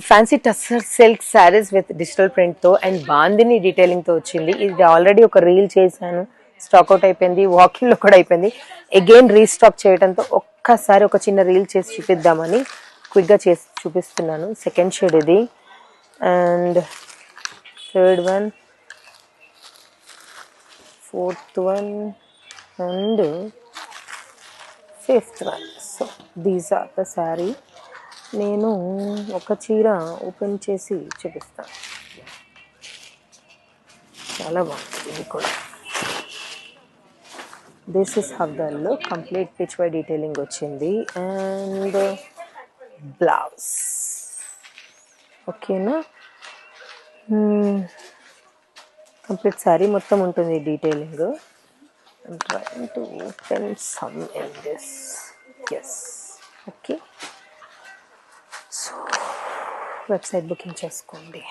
Fancy tussar silk saris with digital ప్రింట్తో and bandhani డీటెయిలింగ్తో వచ్చింది. ఇది ఆల్రెడీ ఒక రీల్ చేశాను, స్టాక్అవుట్ అయిపోయింది, వాకింగ్లో కూడా అయిపోయింది. అగైన్ రీస్టాక్ చేయడంతో ఒక్కసారి ఒక చిన్న రీల్ చేసి చూపిద్దామని క్విక్గా చేసి చూపిస్తున్నాను. సెకండ్ షేడ్ ఇది and third one, fourth one and fifth one. So these are the sari. నేను ఒక చీర ఓపెన్ చేసి చూపిస్తాను. చాలా బాగుంది ఇది కూడా. This is how the look. Complete Pichwai detailing వచ్చింది అండ్ బ్లౌజ్ ఓకేనా. కంప్లీట్ శారీ మొత్తం ఉంటుంది detailing. I'm trying to open some in this. Yes. Okay. So, website booking చేసుకోండి.